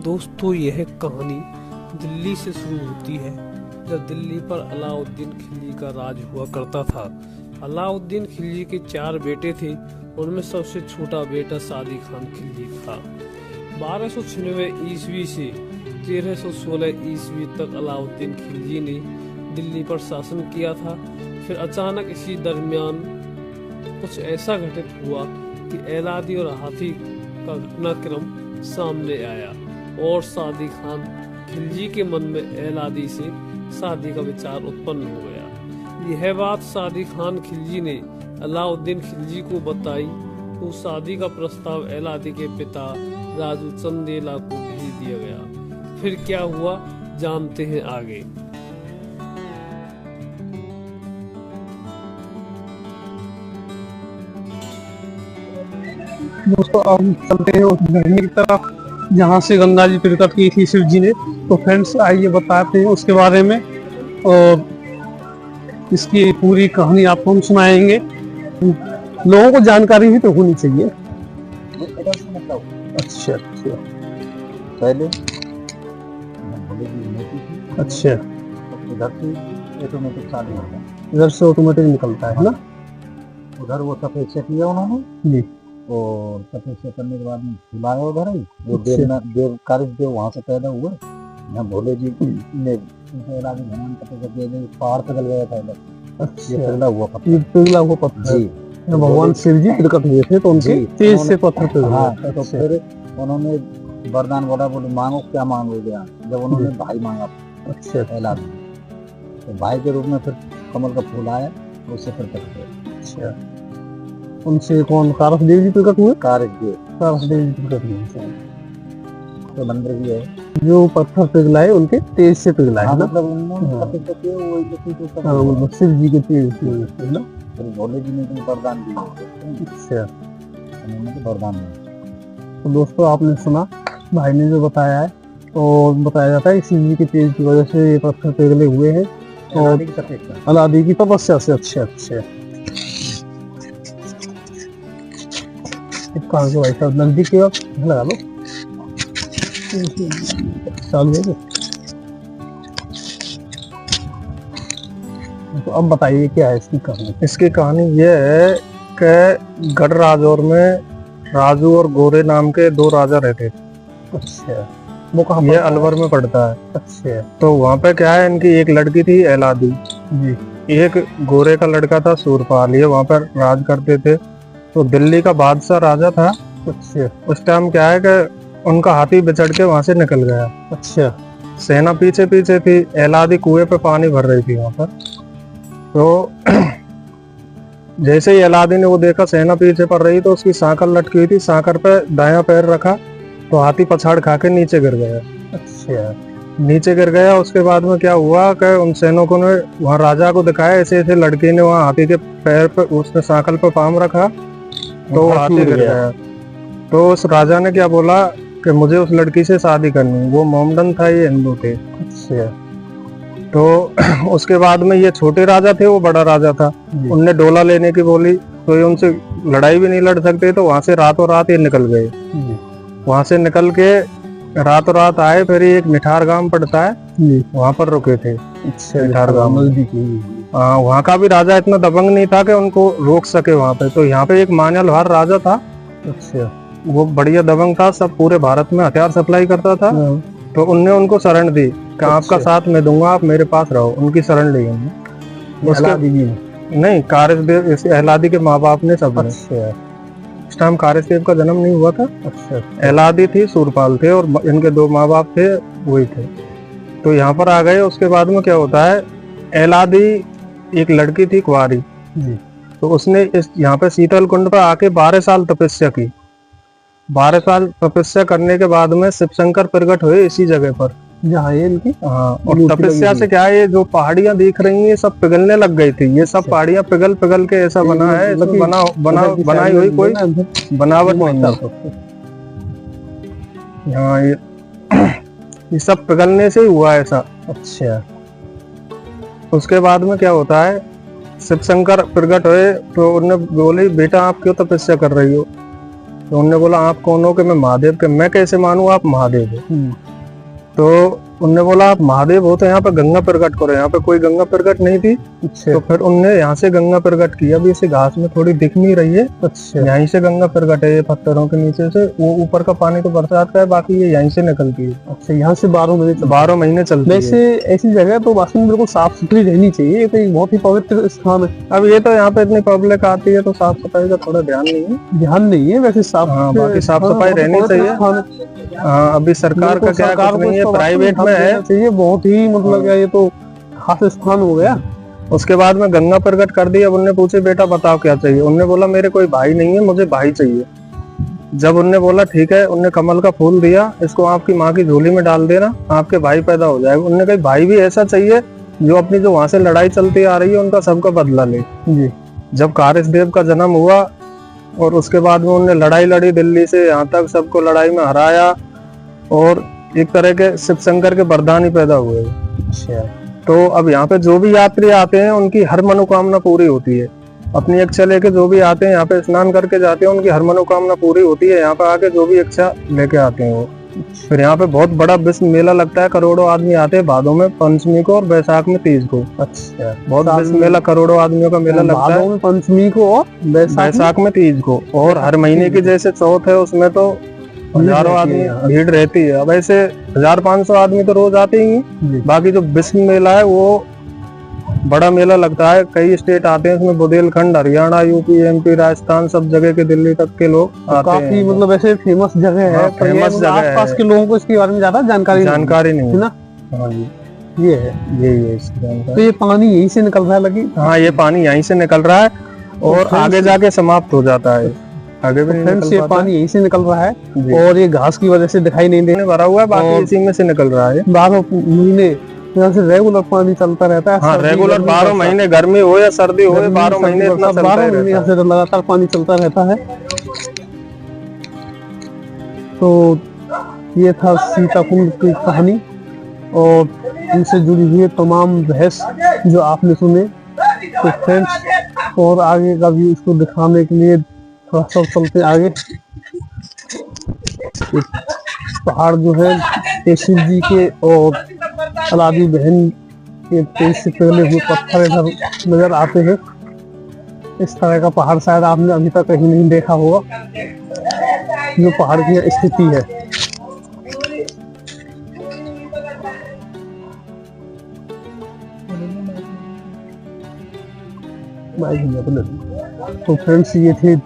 दोस्तों यह कहानी दिल्ली से शुरू होती है जब दिल्ली पर अलाउद्दीन खिलजी का राज हुआ करता था। अलाउद्दीन खिलजी के 4 बेटे थे, उनमें सबसे छोटा बेटा सादी खान खिलजी था। 1296 ईस्वी से 1316 ईस्वी तक अलाउद्दीन खिलजी ने दिल्ली पर शासन किया था। फिर अचानक इसी दरमियान कुछ ऐसा घटित हुआ कि एलादी और हाथी का घटनाक्रम सामने आया और सादी खान खिलजी के मन में एलादी से शादी का विचार उत्पन्न हो गया। यह बात सादी खान खिलजी ने अलाउद्दीन खिलजी को बताई तो शादी का प्रस्ताव एलादी के पिता राजू चंदेला को भेज दिया गया। फिर क्या हुआ जानते हैं आगे। दोस्तों अब चलते हैं उस झरने की तरफ जहाँ से गंगा जी प्रकट की थी शिव जी ने। तो फ्रेंड्स आइए बताते हैं उसके बारे में और इसकी पूरी कहानी आपको हम सुनाएंगे। लोगों को जानकारी भी तो होनी चाहिए। अच्छा अच्छा पहले अच्छा इधर से ऑटोमेटिक चालू होता है, इधर से ऑटोमेटिक निकलता है ना। उधर वो सफेद से किया उन्होंने जी और सफेद से करने के बाद खिलाया उधर ही वो देव कारिश देव वहाँ से पैदा हुए। यहाँ भोले जी ने पहाड़ पिघल गया था इधर। अच्छा पिघला हुआ पत्थर, ये पिघला हुआ पत्थर जी भगवान शिव जी प्रकट हुए थे तो उनके तेज से पत्थर पिघला। हाँ, तो फिर उन्होंने वरदान बोला, बोले मांगो क्या मांगोगे। जब उन्होंने भाई मांगा अच्छा एलादी, तो भाई के रूप में फिर कमल का फूल आया, उससे फिर प्रकट हुए। अच्छा उनसे कौन कारस देव जी प्रकट हुए। कारिश देव कारस देव जी प्रकट हुए तो मंदिर भी है जो पत्थर पिघलाए उनके तेज से पिघलाए हाँ, ना। मतलब उन्होंने हाँ। सफेद से किए, वो इसी के ऊपर हाँ, मतलब शिव जी के तेज से ना। फिर भोले जी ने तो वरदान दिया, अच्छा उन्होंने तो वरदान दिया। तो दोस्तों आपने सुना भाई ने जो बताया है और बताया जाता है शिव जी के तेज की वजह से ये पत्थर पिघले हुए हैं और एलादी की तपस्या। अलादी की तपस्या से। अच्छा अच्छा कहाँ से भाई साहब नजदीक के वक्त लगा लो चालू है। तो अब बताइए क्या है इसकी कहानी। इसकी कहानी ये है कि गढ़ राजौर में राजू और गोरे नाम के 2 राजा रहते थे। अच्छा वो कहाँ ये पर? अलवर में पड़ता है। अच्छा तो वहाँ पे क्या है, इनकी एक लड़की थी एलादी, जी एक गोरे का लड़का था सूरपाल। ये वहाँ पर राज करते थे। तो दिल्ली का बादशाह राजा था। अच्छा उस टाइम क्या है कि उनका हाथी बिछड़ के वहां से निकल गया। अच्छा सेना पीछे पीछे थी। एलादी कुएं पे पानी भर रही थी वहां पर। तो जैसे ही एलादी ने वो देखा सेना पीछे पड़ रही, तो उसकी सांकल लटकी हुई थी, सांकर पे दायां पैर रखा तो हाथी पछाड़ खा के नीचे गिर गया। अच्छा नीचे गिर गया। उसके बाद में क्या हुआ कि उन सैनिकों ने वहां राजा को दिखाया, ऐसे ऐसे लड़की ने वहां हाथी के पैर पे, उसने सांकल पे पाम रखा तो वो हाथी गिर गया। तो उस राजा ने क्या बोला कि मुझे उस लड़की से शादी करनी है। वो मोमडन था, ये हिंदू थे। अच्छा तो उसके बाद में ये छोटे राजा थे, वो बड़ा राजा था। जी। उनने डोला लेने की बोली तो ये उनसे लड़ाई भी नहीं लड़ सकते, तो वहां से रातों रात ये निकल गए। जी वहां से निकल के रातों रात आए। फिर एक मिठार गांव पड़ता है, जी वहां पर रुके थे। अच्छा मिठार गांव नजदीक ही। हाँ, वहाँ का भी राजा इतना दबंग नहीं था कि उनको रोक सके वहां पे। तो यहाँ पे एक मान्यलहार राजा था, अच्छा वो बढ़िया दबंग था, सब पूरे भारत में हथियार सप्लाई करता था। हाँ, तो उनने उनको शरण दी कि आपका साथ मैं दूंगा, आप मेरे पास रहो। उनकी शरण ली उन्होंने। एलादी जी ने। नहीं, कारिसदेव, इस एलादी के माँ बाप ने, सब ने। अच्छा उस टाइम कारिसदेव का जन्म नहीं हुआ था। अच्छा एलादी थी, सूरपाल थे और इनके 2 माँ बाप थे, वही थे। तो यहाँ पर आ गए। उसके बाद में क्या होता है, एलादी एक लड़की थी कुंवारी जी तो उसने इस यहाँ पे शीतल कुंड पर आके 12 साल तपस्या की। 12 साल तपस्या करने के बाद में शिव शंकर प्रकट हुए इसी जगह पर। जहाँ ये इनकी हाँ, और मूर्ति तपस्या लगी से क्या है, ये जो पहाड़ियां दिख रही हैं ये सब पिघलने लग गई थी। ये सब पहाड़ियां पिघल पिघल के ऐसा बना है, इसमें बनाई हुई कोई बनावट नहीं है। हाँ, ये सब पिघलने से ही हुआ ऐसा। अच्छा उसके बाद में क्या होता है, शिव शंकर प्रकट हुए तो उन्होंने बोले बेटा आप क्यों तपस्या कर रही हो। तो उन्होंने बोला आप कौन हो कि मैं महादेव के, मैं कैसे मानूं आप महादेव हो। तो उनने बोला आप महादेव हो तो यहाँ पे गंगा प्रकट करो, यहाँ पे कोई गंगा प्रकट नहीं थी। तो फिर उनने यहाँ से गंगा प्रकट की। अभी इसे घास में थोड़ी दिख नहीं रही है, यहीं से गंगा प्रकट है, ये पत्थरों के नीचे से। वो ऊपर का पानी तो बरसात का है, बाकी ये यहीं से निकलती है। अच्छा, यहाँ से 12 महीने चलती है। वैसे ऐसी जगह तो वास्तव में बिल्कुल साफ सुथरी रहनी चाहिए, ये तो एक बहुत ही पवित्र स्थान है। अब ये तो यहाँ पे इतनी पब्लिक आती है तो साफ सफाई का थोड़ा ध्यान नहीं है, वैसे साफ, बाकी साफ सफाई रहनी चाहिए। हाँ, अभी सरकार का क्या कुछ नहीं है, प्राइवेट में है चाहिए। बहुत ही मतलब क्या, ये तो खास स्थान हो गया। उसके बाद में गंगा प्रकट कर दी। अब उनने पूछे बेटा बताओ क्या चाहिए। उनने बोला मेरे कोई भाई नहीं है, मुझे भाई चाहिए। जब उनने बोला ठीक है, उनने कमल का फूल दिया, इसको आपकी माँ की झोली में डाल देना, आपके भाई पैदा हो जाएगा। उनने कहा भाई भी ऐसा चाहिए जो अपनी जो वहां से लड़ाई चलती आ रही है उनका सबका बदला ले। जी। जब कारिस देव का जन्म हुआ और उसके बाद में उन्होंने लड़ाई लड़ी दिल्ली से यहाँ तक, सबको लड़ाई में हराया और एक तरह के शिव शंकर के वरदानी पैदा हुए। तो अब यहाँ पे जो भी यात्री आते हैं उनकी हर मनोकामना पूरी होती है। अपनी इच्छा लेके जो भी आते हैं यहाँ पे स्नान करके जाते हैं, उनकी हर मनोकामना पूरी होती है। यहाँ पे आके जो भी इच्छा लेके आते हैं वो। फिर यहाँ पे बहुत बड़ा विश्व मेला लगता है, करोड़ों आदमी आते हैं भादों में पंचमी को और बैसाख में 30 को। अच्छा, बहुत विश्व मेला, करोड़ों आदमियों का मेला लगता है। में पंचमी को और बैसाख में 30 को। और हर महीने की जैसे चौथ है उसमें तो हजारों आदमी भीड़ रहती है। अब ऐसे 1500 आदमी तो रोज आते ही। बाकी जो विश्व मेला है वो बड़ा मेला लगता है, कई स्टेट आते हैं उसमें, बुंदेलखंड, हरियाणा, यूपी, एमपी, राजस्थान, सब जगह के, दिल्ली तक के लोग आते काफी हैं। मतलब ऐसे फेमस जगह है। फेमस जगह है। आसपास के लोगों को इसके बारे में ज्यादा जानकारी नहीं है ना। हाँ जी, ये है, यही है इसकी जानकारी। तो ये पानी यहीं से निकल रहा है लगी। हाँ, ये पानी यहीं से निकल रहा है और आगे जाके समाप्त हो जाता है। आगे भी फ्रेंड्स ये पानी यहीं से निकल रहा है और ये घास की वजह से दिखाई नहीं देने भरा हुआ है, बाकी इसी में से निकल रहा है। 12 महीने यहाँ से रेगुलर पानी चलता रहता है। हाँ, रेगुलर 12 महीने, गर्मी हो या सर्दी हो, 12 महीने इतना चलता 12 महीने यहाँ से लगातार पानी चलता रहता है। तो ये था सीताकुंड की कहानी और इनसे जुड़ी हुई तमाम बहस जो आपने सुने। तो फ्रेंड्स और आगे का भी इसको दिखाने के लिए थोड़ा सा चलते आगे। पहाड़ जो है ये शिव जी के और अलादी बहन के तेज से पहले हुए पत्थर इधर नजर आते हैं। इस तरह का पहाड़ शायद आपने अभी तक कहीं नहीं देखा होगा, जो पहाड़ की स्थिति है। तो फ्रेंड्स ये थे